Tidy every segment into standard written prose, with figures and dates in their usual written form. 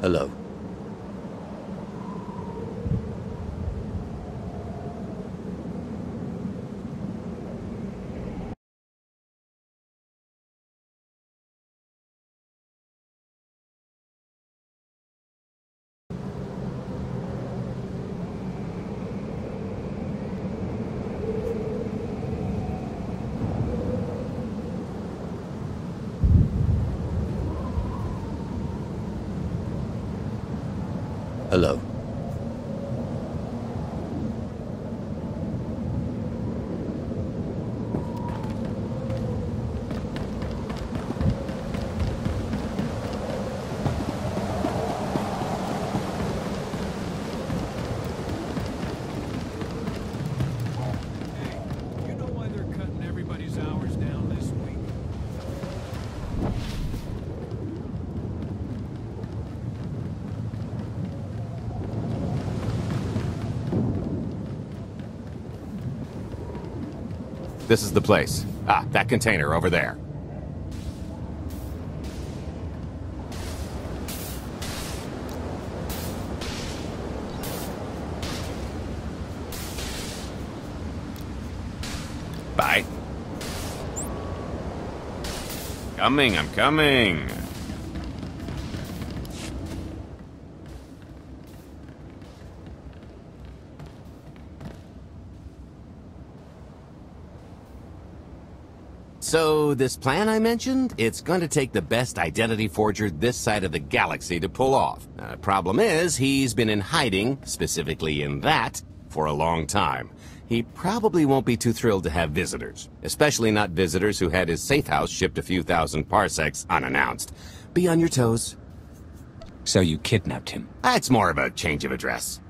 Hello. Hello. This is the place. Ah, that container over there. Bye. I'm coming. So, this plan I mentioned, it's going to take the best identity forger this side of the galaxy to pull off. Problem is, he's been in hiding, specifically in that, for a long time. He probably won't be too thrilled to have visitors, especially not visitors who had his safe house shipped a few thousand parsecs unannounced. Be on your toes. So you kidnapped him? It's more of a change of address.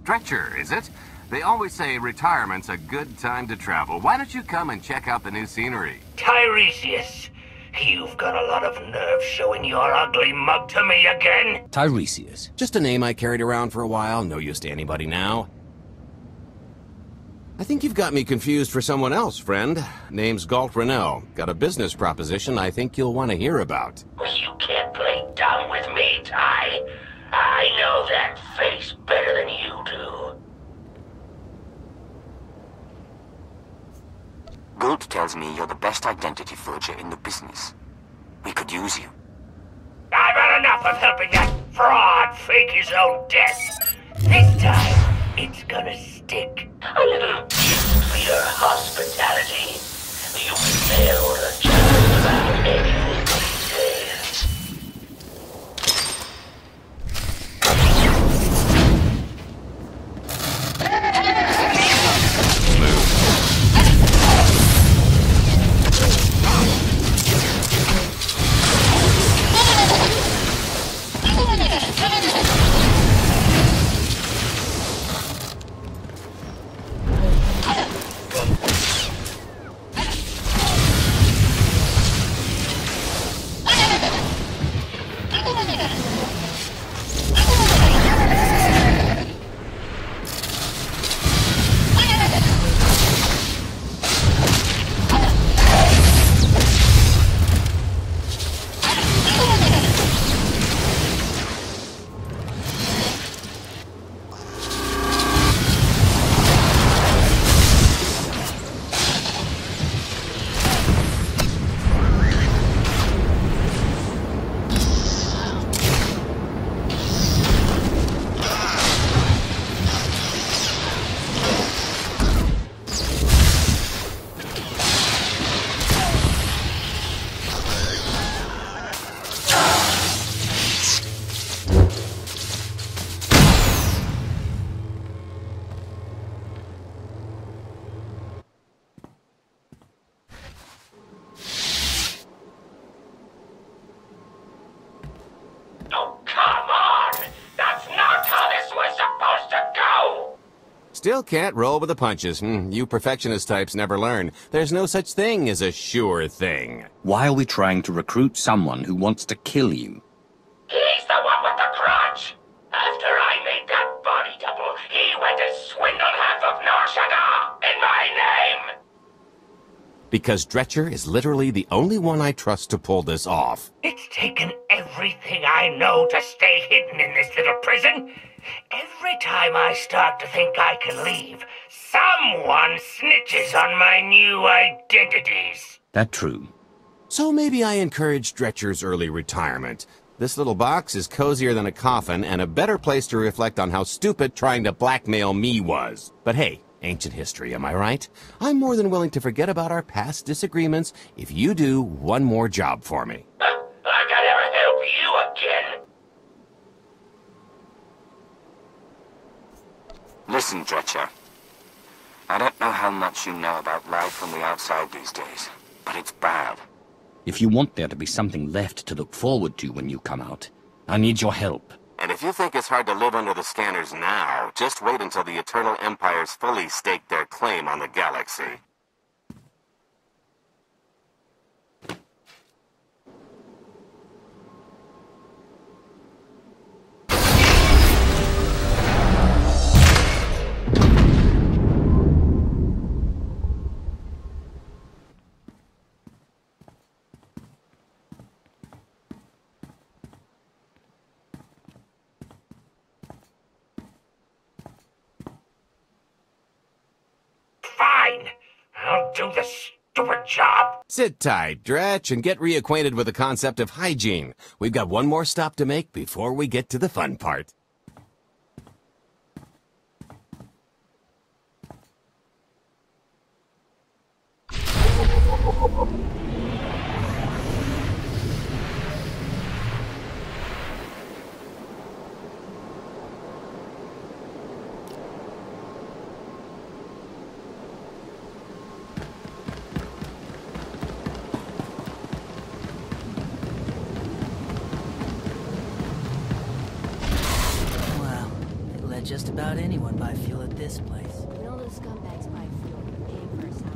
Stretcher, is it? They always say retirement's a good time to travel. Why don't you come and check out the new scenery? Tiresias, you've got a lot of nerve showing your ugly mug to me again. Tiresias? Just a name I carried around for a while, no use to anybody now. I think you've got me confused for someone else, friend. Name's Galt Renault. Got a business proposition I think you'll want to hear about. You can't play dumb with me, Ty. I know that face better than you do. Galt tells me you're the best identity forger in the business. We could use you. I've had enough of helping that fraud fake his own death. This time, it's gonna stick. A little gift for your hospitality. You failed a child without any details. Still can't roll with the punches. You perfectionist types never learn. There's no such thing as a sure thing. Why are we trying to recruit someone who wants to kill you? He's the one with the grudge. After I made that body double, he went and swindled half of Norshada in my name. Because Dretcher is literally the only one I trust to pull this off. It's taken everything I know to stay hidden in this little prison. Every time I start to think I can leave, someone snitches on my new identities. That true. So maybe I encourage Dretcher's early retirement. This little box is cozier than a coffin and a better place to reflect on how stupid trying to blackmail me was. But hey, ancient history, am I right? I'm more than willing to forget about our past disagreements if you do one more job for me. I can never help you again. Listen, Dretcher. I don't know how much you know about life on the outside these days, but it's bad. If you want there to be something left to look forward to when you come out, I need your help. And if you think it's hard to live under the scanners now, just wait until the Eternal Empires fully stake their claim on the galaxy. Fine. I'll do the stupid job. Sit tight, Dretch, and get reacquainted with the concept of hygiene. We've got one more stop to make before we get to the fun part. Wow, they let just about anyone buy fuel at this place. And all those scumbags buy fuel, paying for a salary.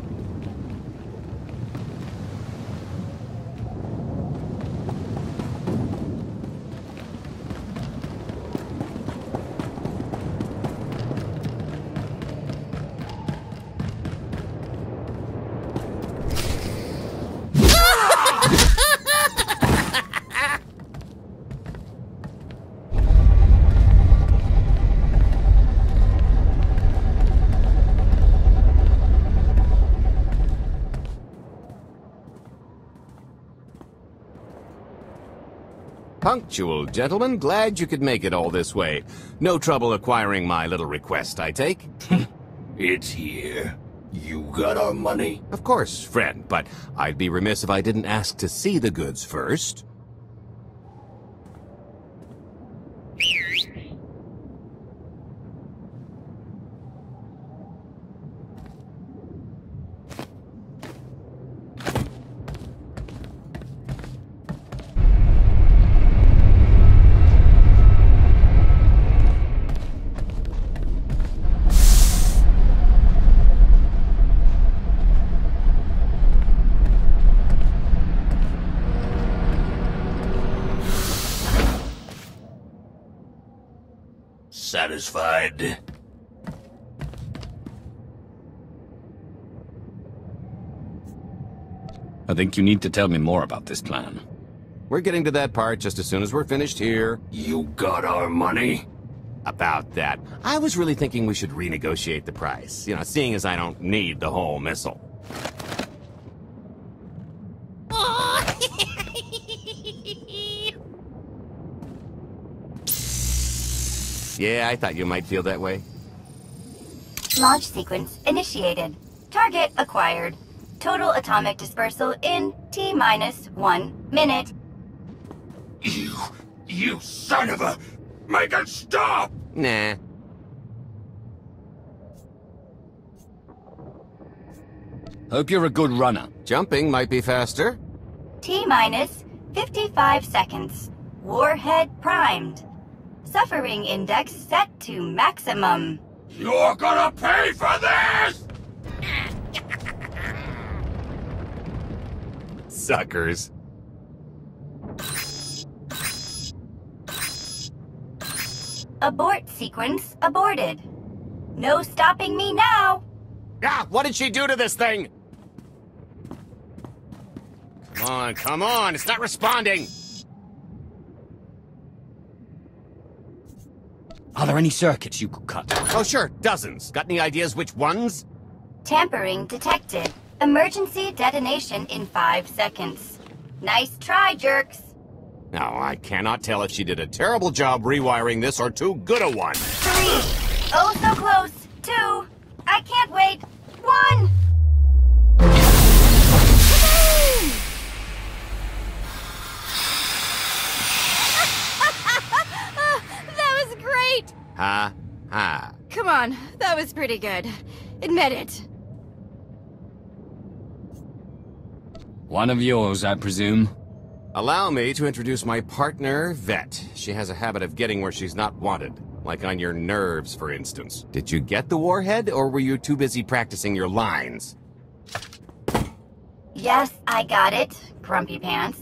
Punctual, gentlemen. Glad you could make it all this way. No trouble acquiring my little request, I take? It's here. You got our money? Of course, friend, but I'd be remiss if I didn't ask to see the goods first. Satisfied? I think you need to tell me more about this plan. We're getting to that part just as soon as we're finished here. You got our money? About that, I was really thinking we should renegotiate the price. You know, seeing as I don't need the whole missile. Yeah, I thought you might feel that way. Launch sequence initiated. Target acquired. Total atomic dispersal in T-minus 1 minute. You son of a... Make it stop! Nah. Hope you're a good runner. Jumping might be faster. T-minus 55 seconds. Warhead primed. Suffering index set to maximum. You're gonna pay for this! Suckers. Abort sequence aborted. No stopping me now. Ah, what did she do to this thing? Come on, it's not responding. Are there any circuits you could cut? Oh, sure, dozens. Got any ideas which ones? Tampering detected. Emergency detonation in 5 seconds. Nice try, jerks. Now, I cannot tell if she did a terrible job rewiring this or too good a one. 3. Oh, so close. 2. I can't wait. 1. That was great! Ha, ha. Come on, that was pretty good. Admit it. One of yours, I presume. Allow me to introduce my partner, Vet. She has a habit of getting where she's not wanted. Like on your nerves, for instance. Did you get the warhead, or were you too busy practicing your lines? Yes, I got it, Grumpy Pants.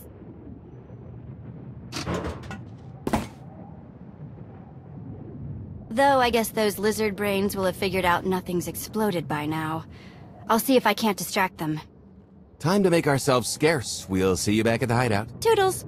Though I guess those lizard brains will have figured out nothing's exploded by now. I'll see if I can't distract them. Time to make ourselves scarce. We'll see you back at the hideout. Toodles!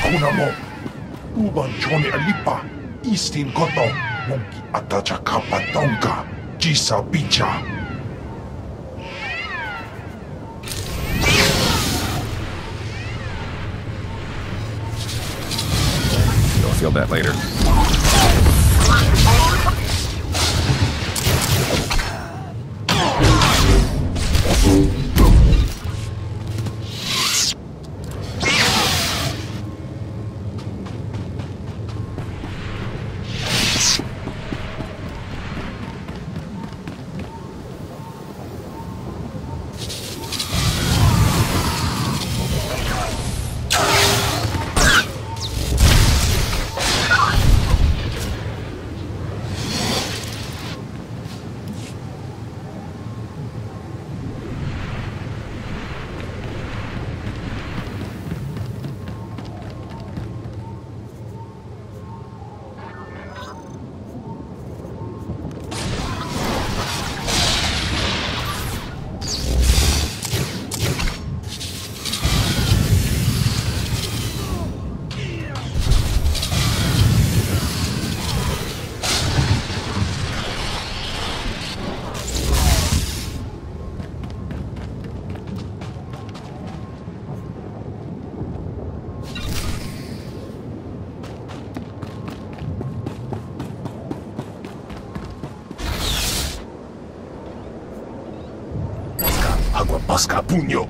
Kuna mo, uban chone alipa, istin koto, wonki atacha kapatonka, jisa bicha. You'll feel that later. Agua pasca puño.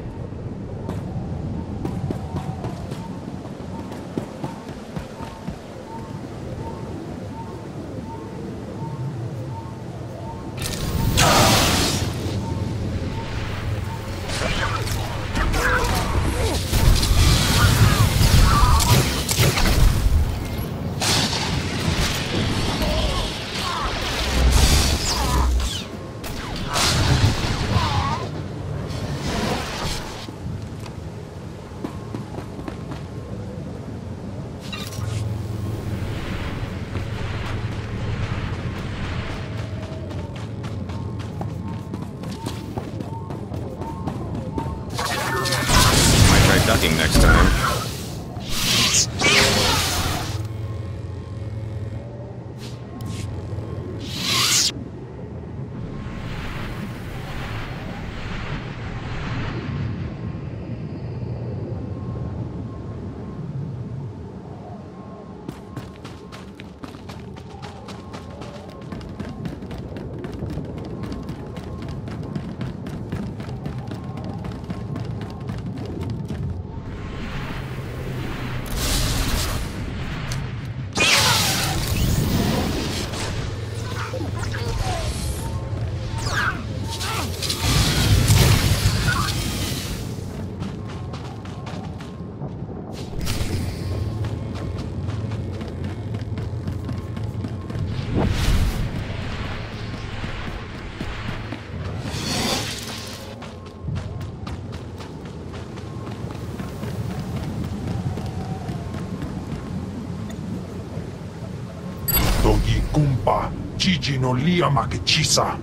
Kumpa, Gigi no lia makechisa.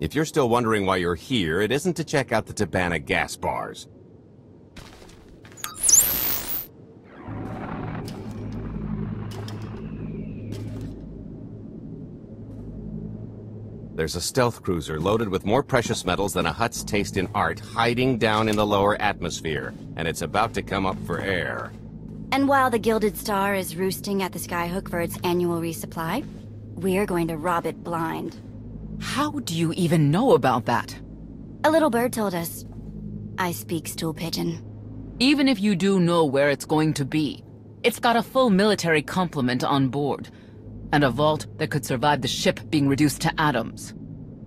If you're still wondering why you're here, it isn't to check out the Tabana gas bars. There's a stealth cruiser loaded with more precious metals than a Hutt's taste in art hiding down in the lower atmosphere, and it's about to come up for air. And while the Gilded Star is roosting at the Skyhook for its annual resupply, we're going to rob it blind. How do you even know about that? A little bird told us. I speak stool pigeon. Even if you do know where it's going to be, it's got a full military complement on board, and a vault that could survive the ship being reduced to atoms.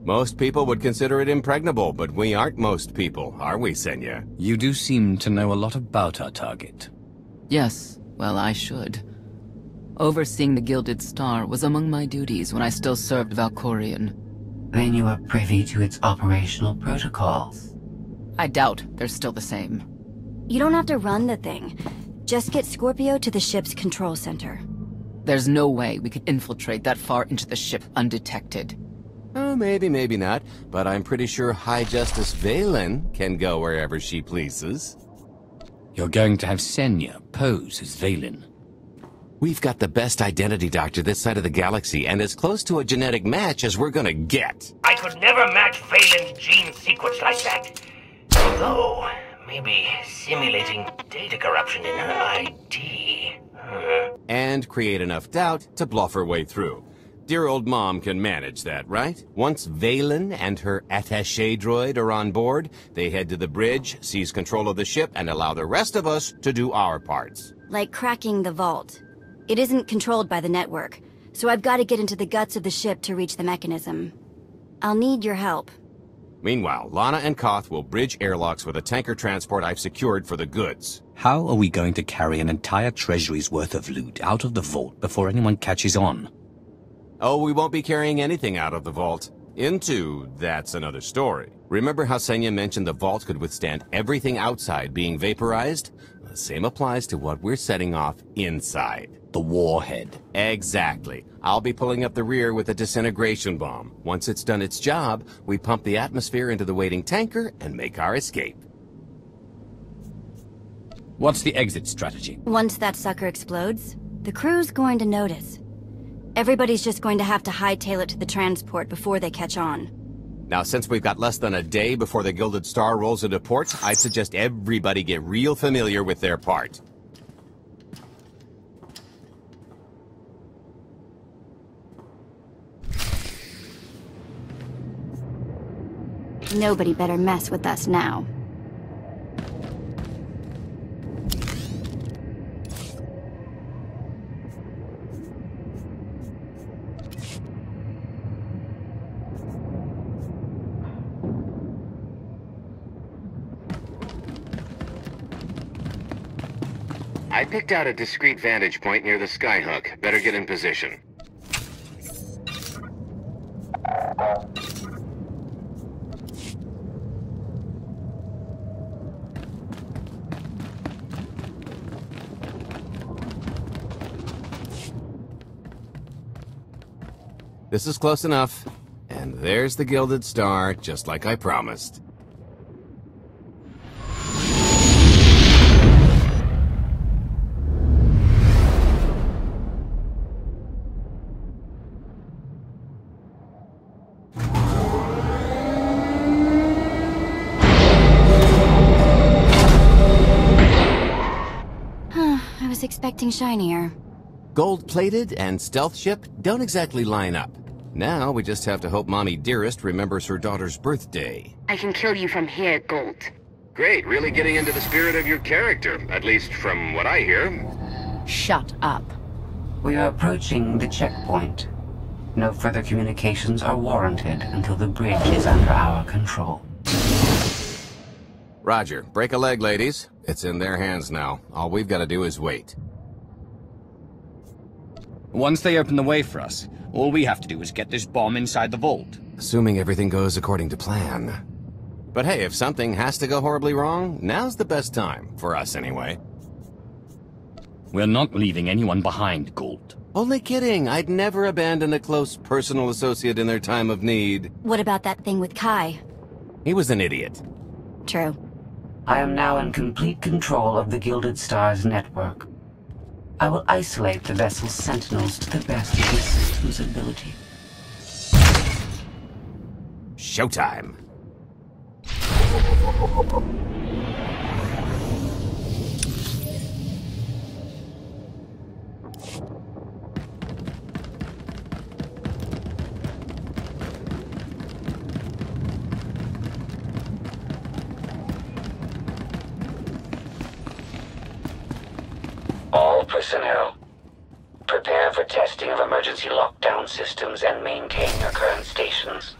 Most people would consider it impregnable, but we aren't most people, are we, Senya? You do seem to know a lot about our target. Yes, well, I should. Overseeing the Gilded Star was among my duties when I still served Valkorion. Then you are privy to its operational protocols. I doubt they're still the same. You don't have to run the thing. Just get Scorpio to the ship's control center. There's no way we could infiltrate that far into the ship undetected. Oh, maybe, maybe not, but I'm pretty sure High Justice Valen can go wherever she pleases. You're going to have Senya pose as Valen. We've got the best identity doctor this side of the galaxy, and as close to a genetic match as we're gonna get. I could never match Phelan's gene sequence like that. Although, maybe simulating data corruption in her ID. And create enough doubt to bluff her way through. Dear old mom can manage that, right? Once Valen and her attaché droid are on board, they head to the bridge, seize control of the ship, and allow the rest of us to do our parts. Like cracking the vault. It isn't controlled by the network, so I've got to get into the guts of the ship to reach the mechanism. I'll need your help. Meanwhile, Lana and Koth will bridge airlocks with a tanker transport I've secured for the goods. How are we going to carry an entire treasury's worth of loot out of the vault before anyone catches on? Oh, we won't be carrying anything out of the vault. That's another story. Remember how Senya mentioned the vault could withstand everything outside being vaporized? The same applies to what we're setting off inside. The warhead. Exactly. I'll be pulling up the rear with a disintegration bomb. Once it's done its job, we pump the atmosphere into the waiting tanker and make our escape. What's the exit strategy? Once that sucker explodes, the crew's going to notice. Everybody's just going to have to hightail it to the transport before they catch on. Now, since we've got less than a day before the Gilded Star rolls into port, I'd suggest everybody get real familiar with their part. Nobody better mess with us now. I picked out a discreet vantage point near the skyhook. Better get in position. This is close enough. And there's the Gilded Star, just like I promised. I was expecting shinier. Gold-plated and stealth ship don't exactly line up. Now we just have to hope Mommy Dearest remembers her daughter's birthday. I can kill you from here, Gold. Great, really getting into the spirit of your character, at least from what I hear. Shut up. We are approaching the checkpoint. No further communications are warranted until the bridge is under our control. Roger. Break a leg, ladies. It's in their hands now. All we've got to do is wait. Once they open the way for us, all we have to do is get this bomb inside the vault. Assuming everything goes according to plan. But hey, if something has to go horribly wrong, now's the best time. For us, anyway. We're not leaving anyone behind, Gold. Only kidding. I'd never abandon a close personal associate in their time of need. What about that thing with Kai? He was an idiot. True. I am now in complete control of the Gilded Stars network. I will isolate the vessel's sentinels to the best of the system's ability. Showtime. All personnel, prepare for testing of emergency lockdown systems and maintain your current stations.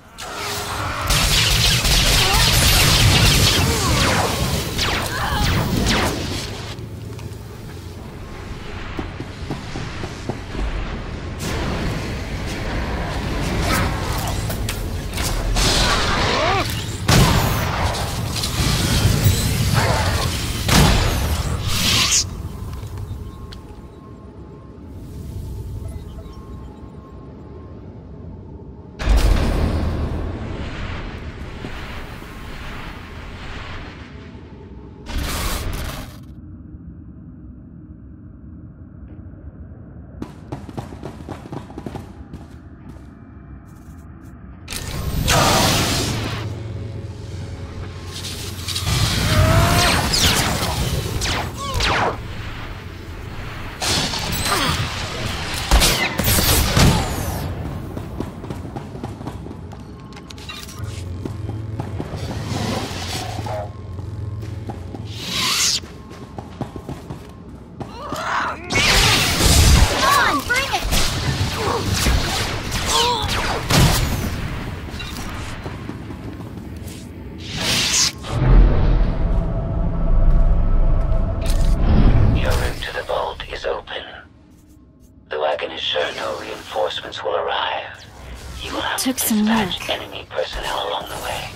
Took some work. Enemy personnel along the way.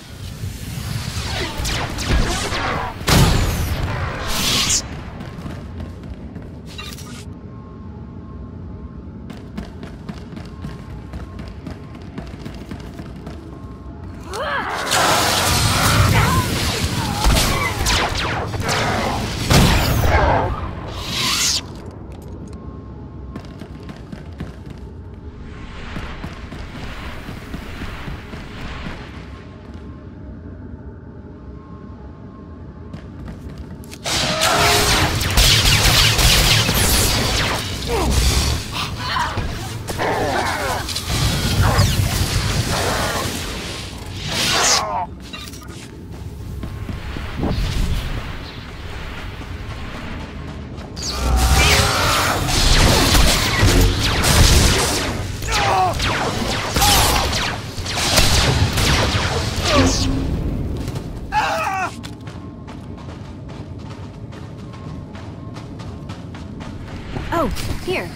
Oh, here.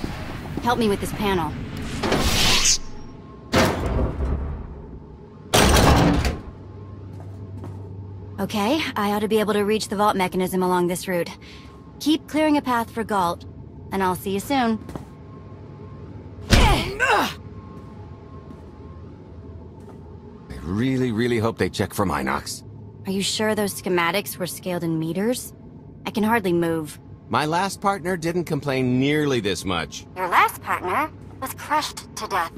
Help me with this panel. Okay, I ought to be able to reach the vault mechanism along this route. Keep clearing a path for Galt, and I'll see you soon. I really hope they check for Minox. Are you sure those schematics were scaled in meters? I can hardly move. My last partner didn't complain nearly this much. Your last partner was crushed to death.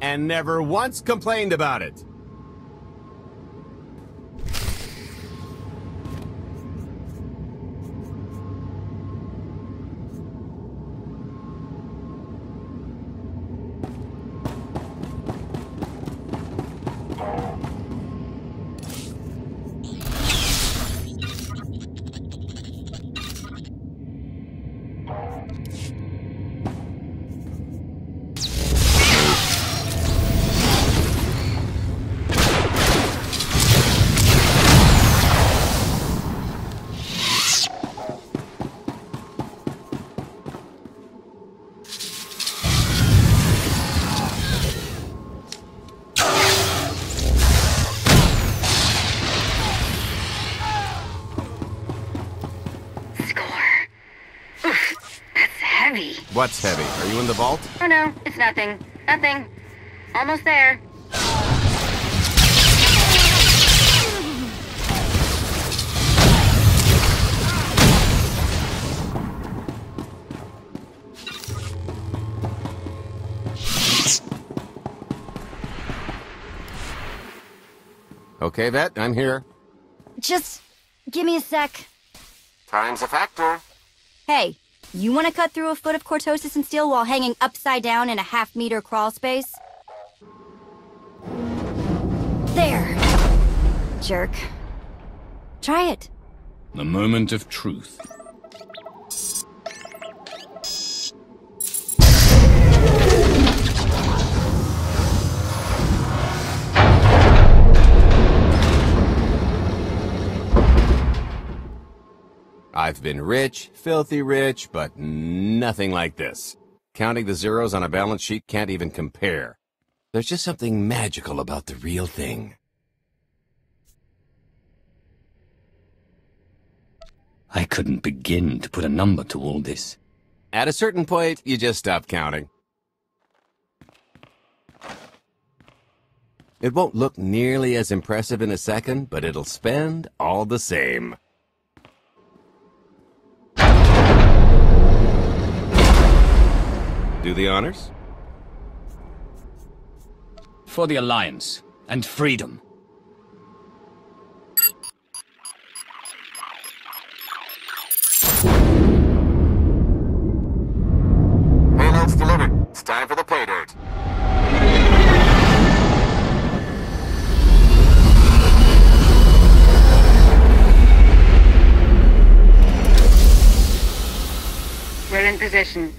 And never once complained about it. What's heavy? Are you in the vault? Oh no, it's nothing. Nothing. Almost there. Okay, Vet, I'm here. Just give me a sec. Time's a factor. Hey, you want to cut through a foot of cortosis and steel while hanging upside down in a half-meter crawl space? There. Jerk. Try it. The moment of truth. I've been rich, filthy rich, but nothing like this. Counting the zeros on a balance sheet can't even compare. There's just something magical about the real thing. I couldn't begin to put a number to all this. At a certain point, you just stop counting. It won't look nearly as impressive in a second, but it'll spend all the same. Do the honors? For the Alliance and freedom. Payload's delivered. It's time for the pay dirt. We're in position.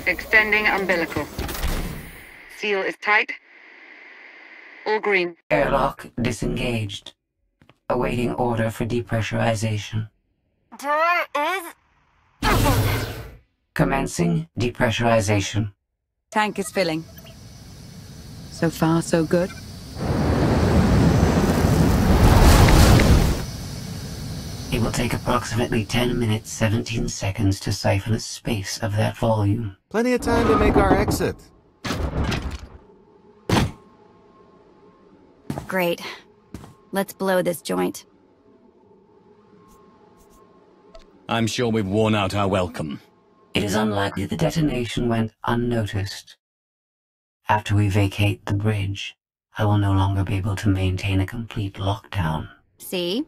Extending umbilical. Seal is tight. All green. Airlock disengaged. Awaiting order for depressurization. Door is... Commencing depressurization. Tank is filling. So far, so good. It will take approximately 10 minutes, 17 seconds to siphon a space of that volume. Plenty of time to make our exit. Great. Let's blow this joint. I'm sure we've worn out our welcome. It is unlikely the detonation went unnoticed. After we vacate the bridge, I will no longer be able to maintain a complete lockdown. See?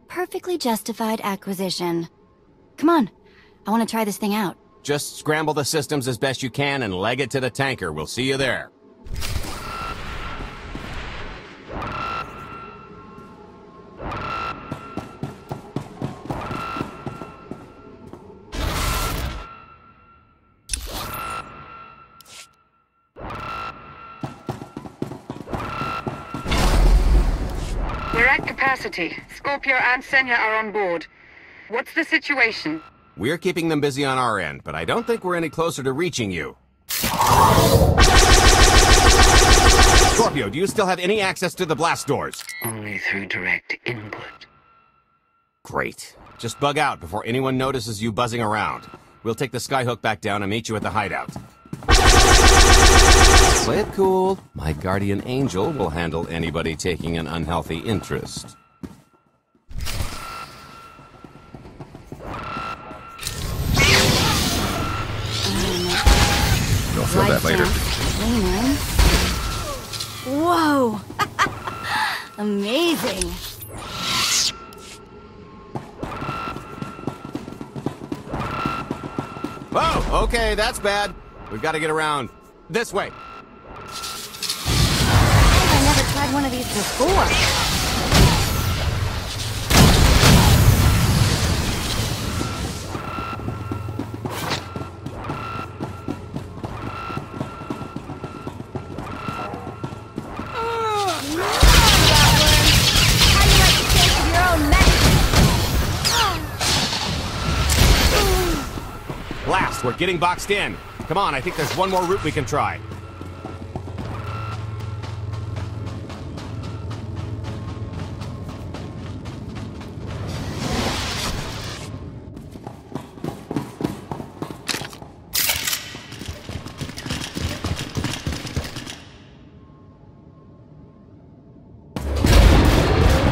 Perfectly justified acquisition. Come on. I want to try this thing out. Just scramble the systems as best you can and leg it to the tanker. We'll see you there. We're at capacity. Scorpio and Senya are on board. What's the situation? We're keeping them busy on our end, but I don't think we're any closer to reaching you. Scorpio, do you still have any access to the blast doors? Only through direct input. Great. Just bug out before anyone notices you buzzing around. We'll take the skyhook back down and meet you at the hideout. Play it cool. My guardian angel will handle anybody taking an unhealthy interest. You'll feel that later. Whoa! Amazing! Whoa! Okay, that's bad. We've got to get around. This way. I never tried one of these before. We're getting boxed in. Come on, I think there's one more route we can try.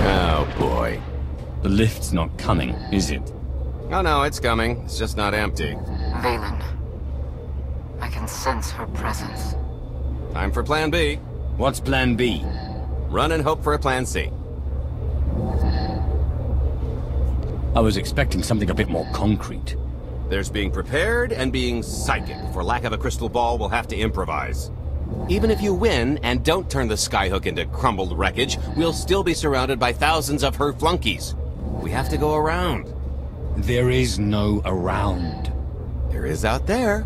Oh, boy. The lift's not coming, is it? Oh, no, it's coming. It's just not empty. Valen. I can sense her presence. Time for Plan B. What's Plan B? Run and hope for a Plan C. I was expecting something a bit more concrete. There's being prepared and being psychic. For lack of a crystal ball, we'll have to improvise. Even if you win and don't turn the skyhook into crumbled wreckage, we'll still be surrounded by thousands of her flunkies. We have to go around. There is no around. There is out there.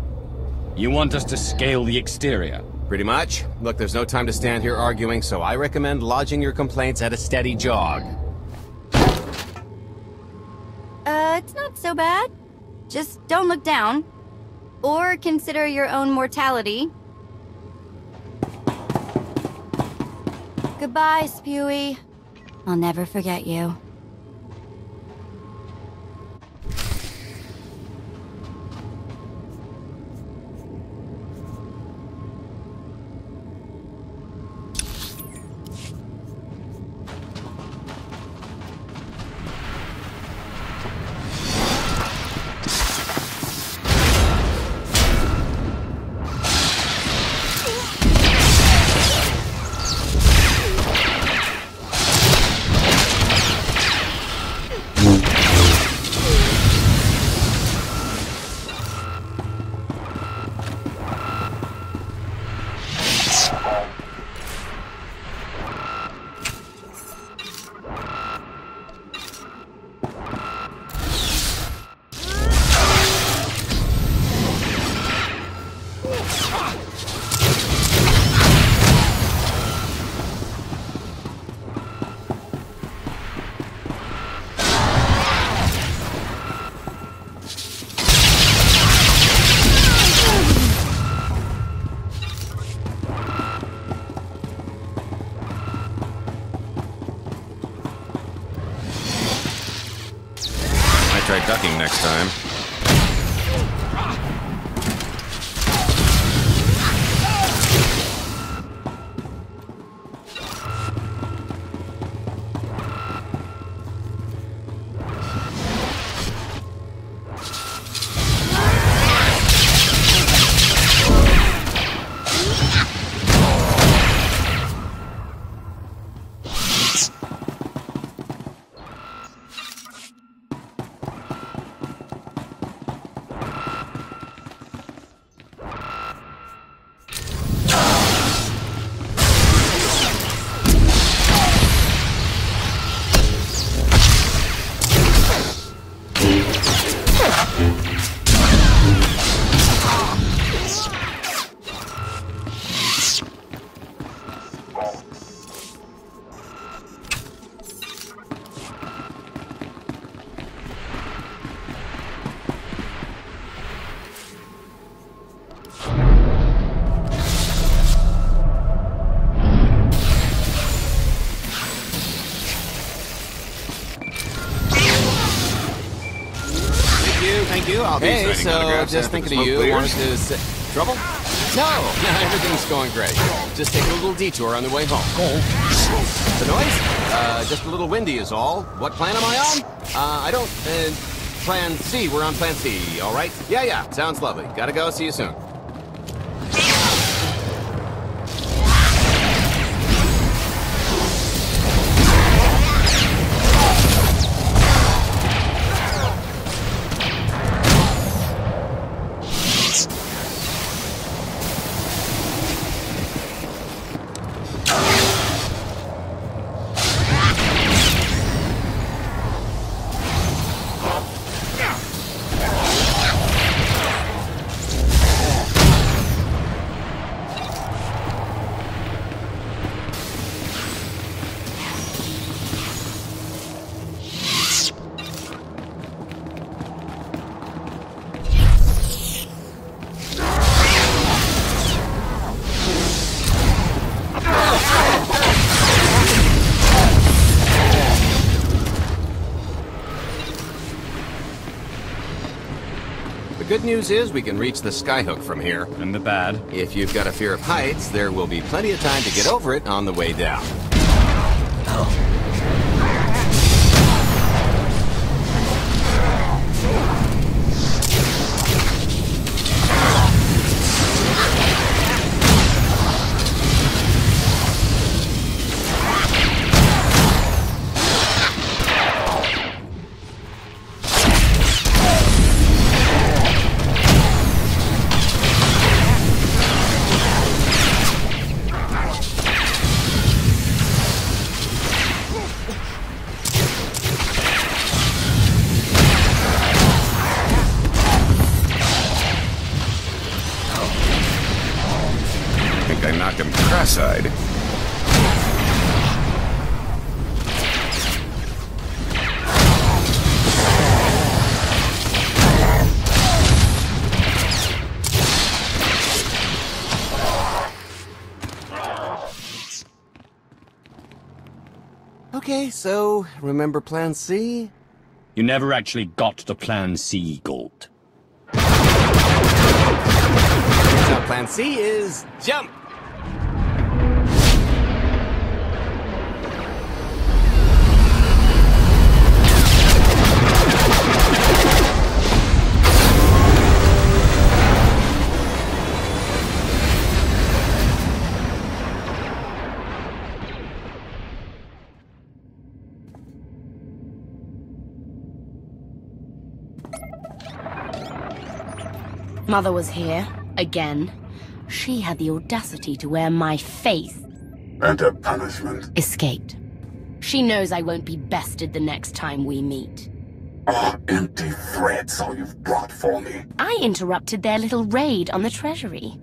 You want us to scale the exterior? Pretty much. Look, there's no time to stand here arguing, so I recommend lodging your complaints at a steady jog. It's not so bad. Just don't look down. Or consider your own mortality. Goodbye, Spewy. I'll never forget you. Try ducking next time. Thank you. I'll be signing autographs. Just thinking of you. Wanted to say... Trouble? No, everything's going great. Just taking a little detour on the way home. The noise? Just a little windy is all. What plan am I on? I don't... Plan C. We're on Plan C, all right? Yeah. Sounds lovely. Gotta go. See you soon. news is we can reach the skyhook from here. And the bad? If you've got a fear of heights, there will be plenty of time to get over it on the way down. I knocked him cross-eyed. Okay, so remember Plan C? You never actually got to Plan C, Gold. So Plan C is jump! Mother was here, again. She had the audacity to wear my face. And her punishment? Escaped. She knows I won't be bested the next time we meet. Oh, empty threats all you've brought for me. I interrupted their little raid on the treasury.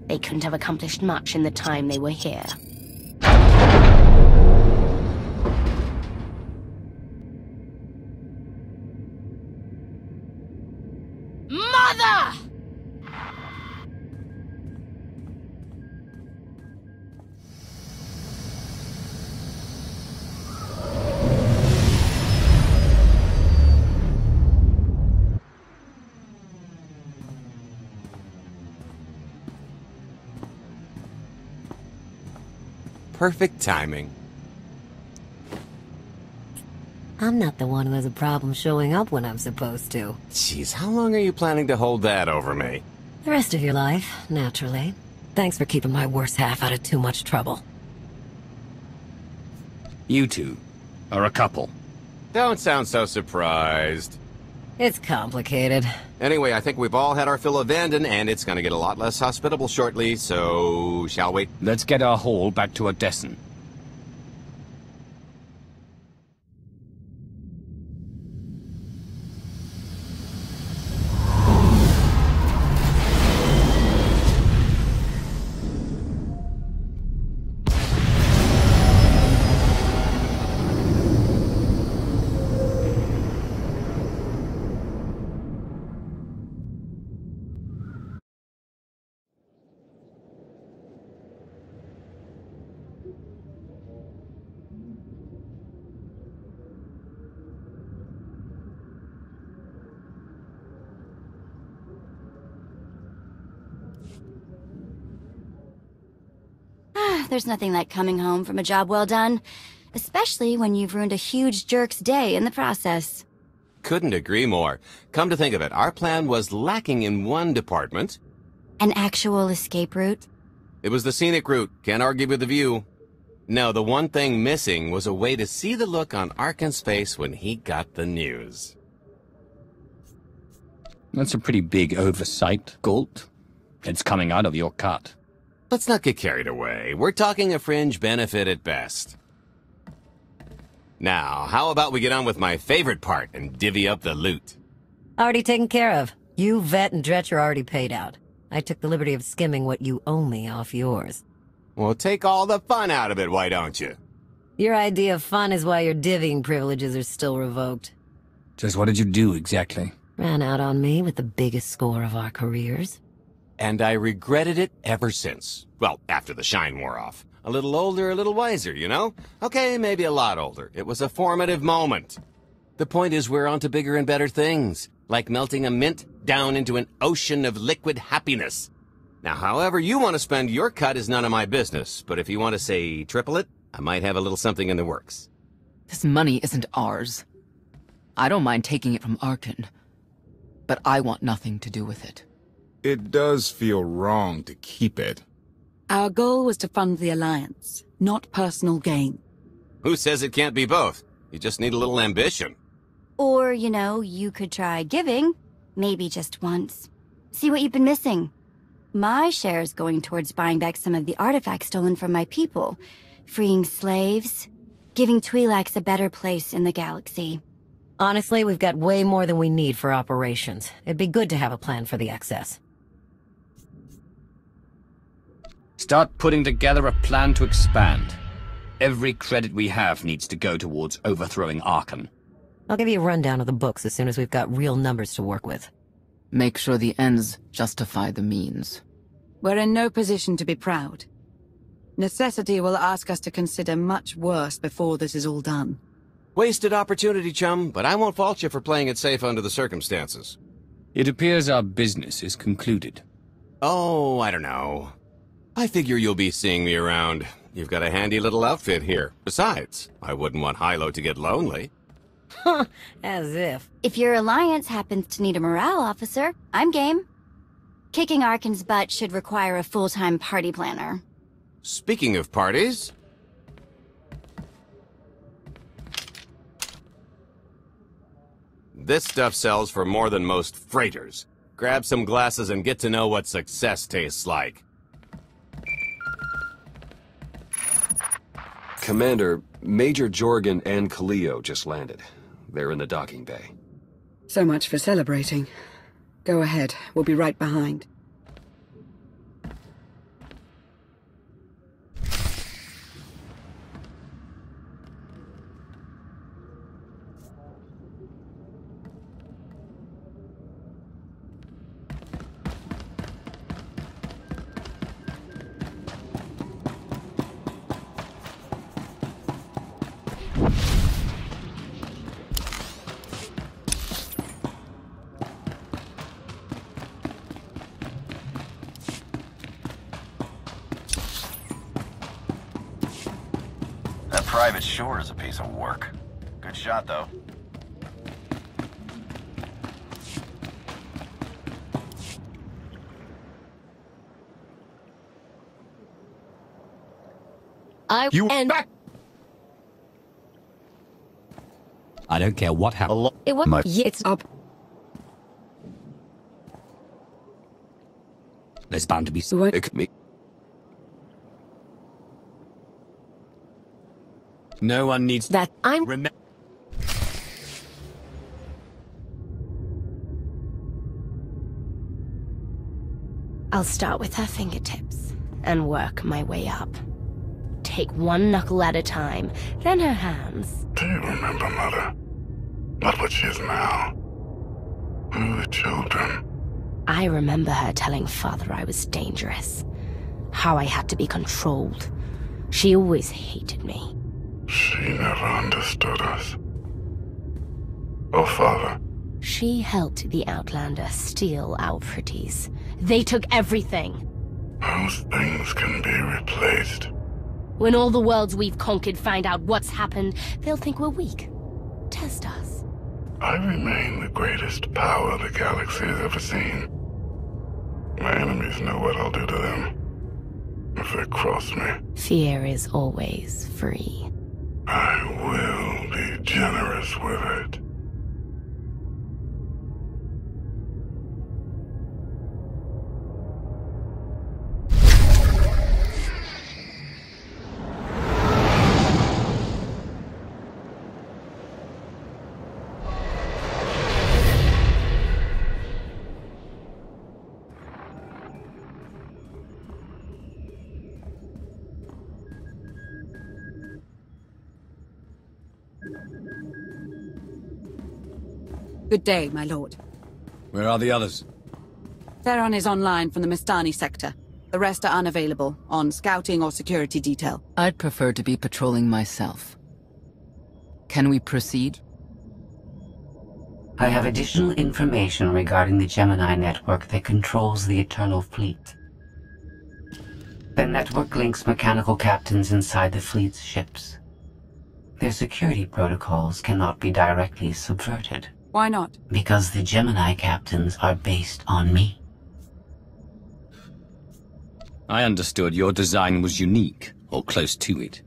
They couldn't have accomplished much in the time they were here. Mother! Perfect timing. I'm not the one who has a problem showing up when I'm supposed to. Jeez, how long are you planning to hold that over me? The rest of your life, naturally. Thanks for keeping my worse half out of too much trouble. You two are a couple. Don't sound so surprised. It's complicated. Anyway, I think we've all had our fill of Vanden, and it's gonna get a lot less hospitable shortly, so shall we? Let's get our haul back to Odessen. There's nothing like coming home from a job well done, especially when you've ruined a huge jerk's day in the process. Couldn't agree more. Come to think of it, our plan was lacking in one department. An actual escape route? It was the scenic route. Can't argue with the view. No, the one thing missing was a way to see the look on Arkan's face when he got the news. That's a pretty big oversight, Gold. It's coming out of your cut. Let's not get carried away. We're talking a fringe benefit at best. Now, how about we get on with my favorite part and divvy up the loot? Already taken care of. You, Vet, and Dretch are already paid out. I took the liberty of skimming what you owe me off yours. Well, take all the fun out of it, why don't you? Your idea of fun is why your divvying privileges are still revoked. Just what did you do, exactly? Ran out on me with the biggest score of our careers. And I regretted it ever since. Well, after the shine wore off. A little older, a little wiser, you know? Okay, maybe a lot older. It was a formative moment. The point is we're on to bigger and better things. like melting a mint down into an ocean of liquid happiness. Now, however you want to spend your cut is none of my business, but if you want to, say, triple it, I might have a little something in the works. This money isn't ours. I don't mind taking it from Arkin, but I want nothing to do with it. It does feel wrong to keep it. Our goal was to fund the Alliance, not personal gain. Who says it can't be both? You just need a little ambition. Or, you know, you could try giving. Maybe just once. See what you've been missing. My share's going towards buying back some of the artifacts stolen from my people, freeing slaves, giving Twi'leks a better place in the galaxy. Honestly, we've got way more than we need for operations. It'd be good to have a plan for the excess. Start putting together a plan to expand. Every credit we have needs to go towards overthrowing Arkin. I'll give you a rundown of the books as soon as we've got real numbers to work with. Make sure the ends justify the means. We're in no position to be proud. Necessity will ask us to consider much worse before this is all done. Wasted opportunity, chum, but I won't fault you for playing it safe under the circumstances. It appears our business is concluded. Oh, I don't know. I figure you'll be seeing me around. You've got a handy little outfit here. Besides, I wouldn't want Hilo to get lonely. As if. If your Alliance happens to need a morale officer, I'm game. Kicking Arkin's butt should require a full-time party planner. Speaking of parties... This stuff sells for more than most freighters. Grab some glasses and get to know what success tastes like. Commander, Major Jorgen and Kaleo just landed. They're in the docking bay. So much for celebrating. Go ahead, we'll be right behind. That private shore is a piece of work. Good shot, though. Back! I don't care what happened. It was. It's up. There's bound to be me. No one needs that. I'll start with her fingertips and work my way up. Take one knuckle at a time, then her hands. Do you remember, Mother? Not what she is now. Who are the children? I remember her telling Father I was dangerous. How I had to be controlled. She always hated me. She never understood us. Oh, Father. She helped the Outlander steal our pretties. They took everything. Those things can be replaced. When all the worlds we've conquered find out what's happened, they'll think we're weak. Test us. I remain the greatest power the galaxy has ever seen. My enemies know what I'll do to them if they cross me. Fear is always free. I will be generous with it. Good day, my lord. Where are the others? Theron is online from the Mistani sector. The rest are unavailable, on scouting or security detail. I'd prefer to be patrolling myself. Can we proceed? I have additional information regarding the Gemini network that controls the Eternal Fleet. The network links mechanical captains inside the fleet's ships. Their security protocols cannot be directly subverted. Why not? Because the Gemini captains are based on me. I understood your design was unique, or close to it.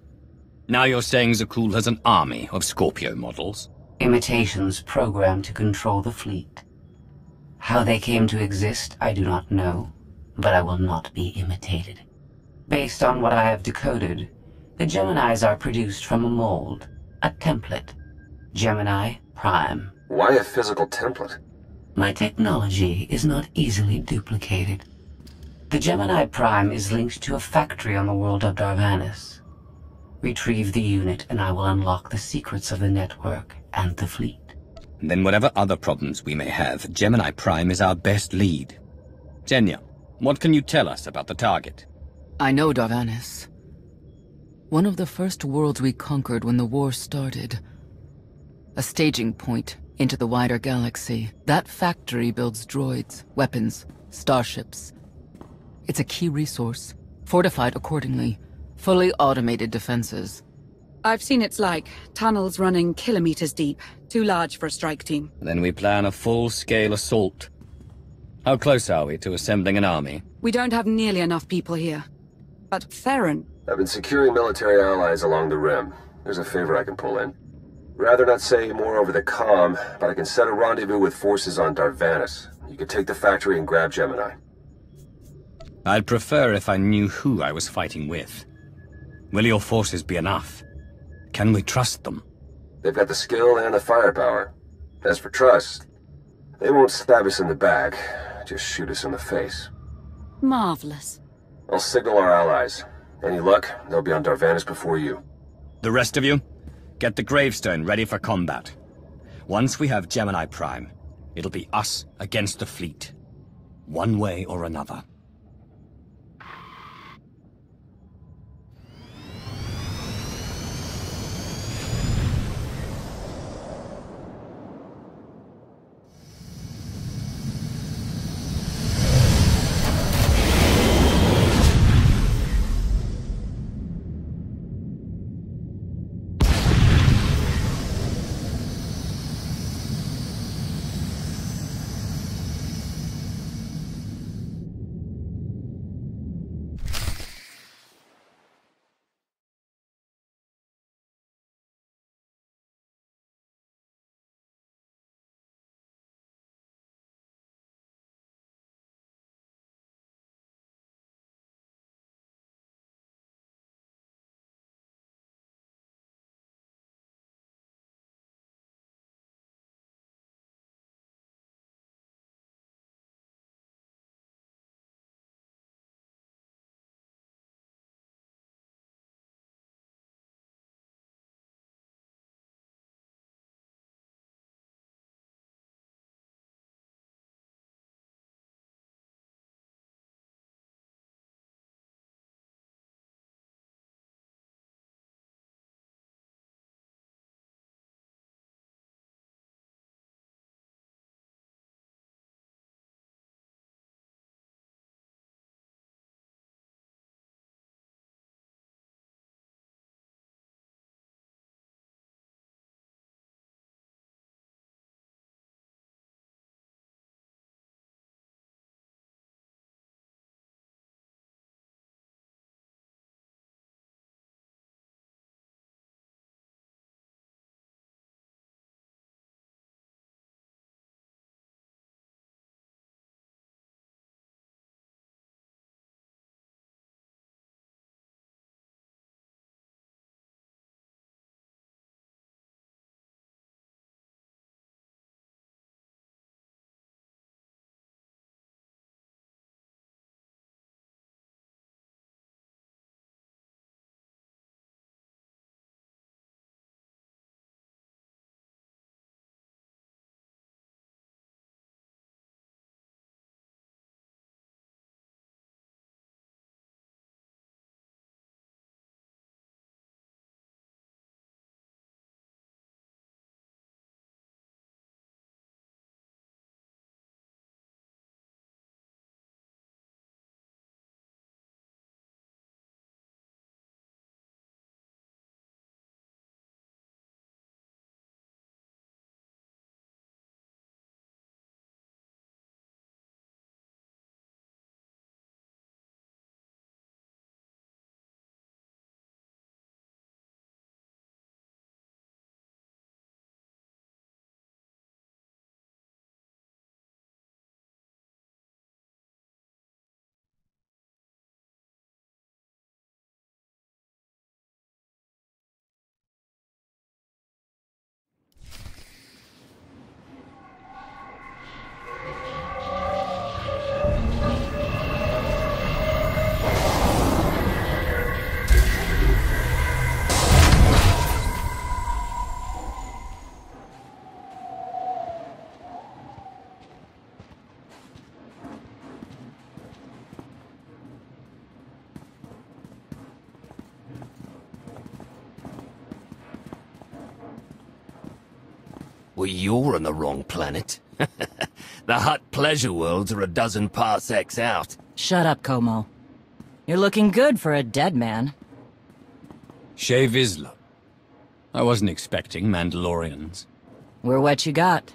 Now you're saying Zakul has an army of Scorpio models? Imitations programmed to control the fleet. How they came to exist, I do not know, but I will not be imitated. Based on what I have decoded, the Geminis are produced from a mold, a template. Gemini Prime. Why a physical template? My technology is not easily duplicated. The Gemini Prime is linked to a factory on the world of Darvanis. Retrieve the unit and I will unlock the secrets of the network and the fleet. Then whatever other problems we may have, Gemini Prime is our best lead. Senya, what can you tell us about the target? I know Darvanis. One of the first worlds we conquered when the war started. A staging point into the wider galaxy. That factory builds droids, weapons, starships. It's a key resource, fortified accordingly. Fully automated defenses. I've seen it's like tunnels running kilometers deep. Too large for a strike team. Then we plan a full-scale assault. How close are we to assembling an army? We don't have nearly enough people here. But Theron... I've been securing military allies along the rim. There's a favor I can pull in. Rather not say more over the comm, but I can set a rendezvous with forces on Darvanis. You can take the factory and grab Gemini. I'd prefer if I knew who I was fighting with. Will your forces be enough? Can we trust them? They've got the skill and the firepower. As for trust, they won't stab us in the back, just shoot us in the face. Marvelous. I'll signal our allies. Any luck, they'll be on Darvanis before you. The rest of you, get the gravestone ready for combat. Once we have Gemini Prime, it'll be us against the fleet. One way or another. Well, you're on the wrong planet. The Hutt pleasure worlds are a dozen parsecs out. Shut up, Como. You're looking good for a dead man. Chez Vizsla. I wasn't expecting Mandalorians. We're what you got.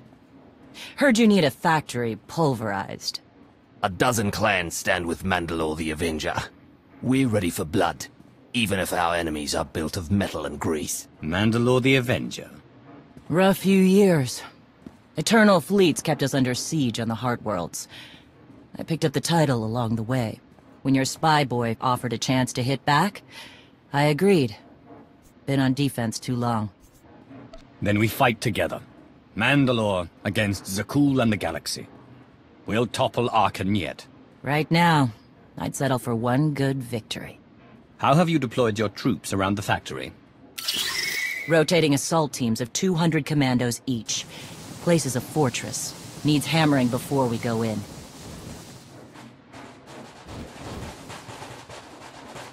Heard you need a factory pulverized. A dozen clans stand with Mandalore the Avenger. We're ready for blood, even if our enemies are built of metal and grease. Mandalore the Avenger? Rough few years. Eternal fleets kept us under siege on the Heart Worlds. I picked up the title along the way. When your spy boy offered a chance to hit back, I agreed. Been on defense too long. Then we fight together. Mandalore against Zakul and the Galaxy. We'll topple Arkan yet. Right now, I'd settle for one good victory. How have you deployed your troops around the factory? Rotating assault teams of 200 commandos each. Place is a fortress. Needs hammering before we go in.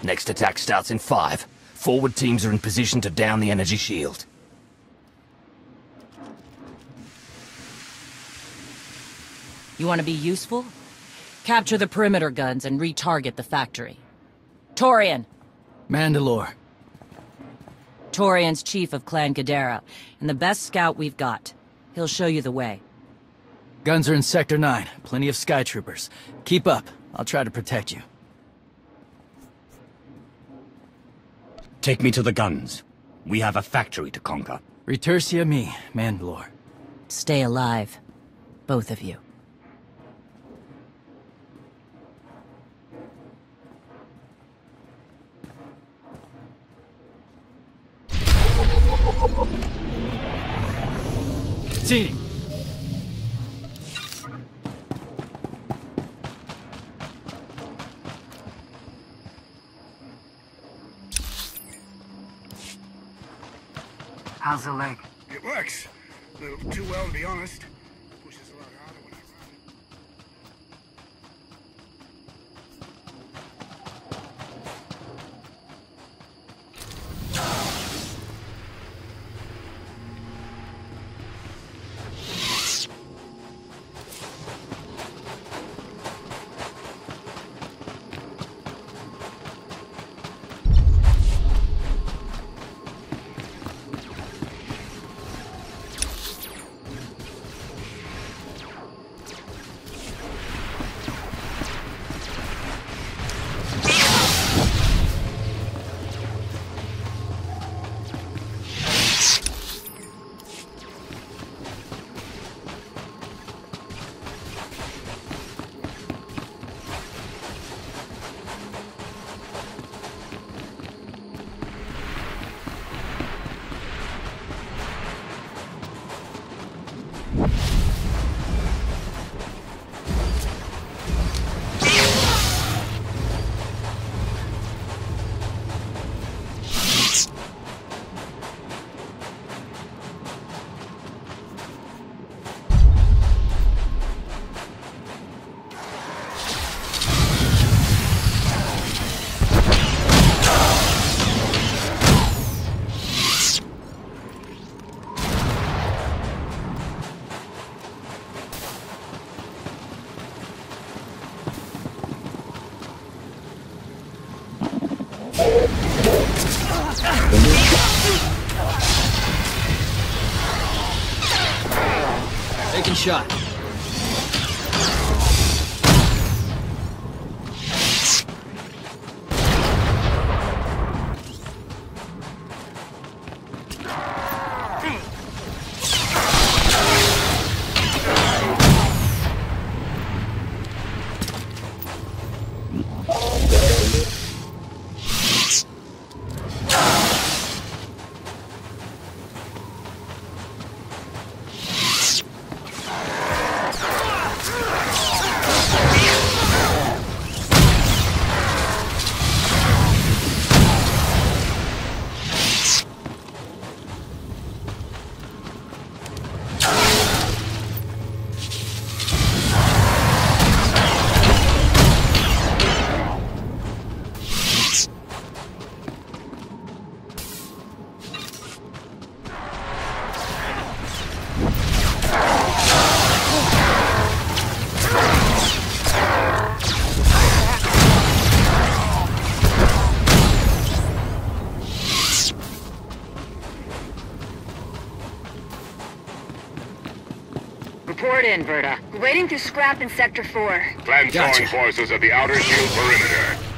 Next attack starts in 5. Forward teams are in position to down the energy shield. You want to be useful? Capture the perimeter guns and retarget the factory. Torian! Mandalore. Torian's chief of Clan Ghidorah, and the best scout we've got. He'll show you the way. Guns are in Sector 9. Plenty of Sky Troopers. Keep up. I'll try to protect you. Take me to the guns. We have a factory to conquer. Retursia me, Mandalore. Stay alive. Both of you. Team. How's the leg? It works. A little too well, to be honest. Pushes a lot harder when I Taking shot. Report in, Verta. Wading through scrap in Sector 4. Plan join forces at the outer shield perimeter.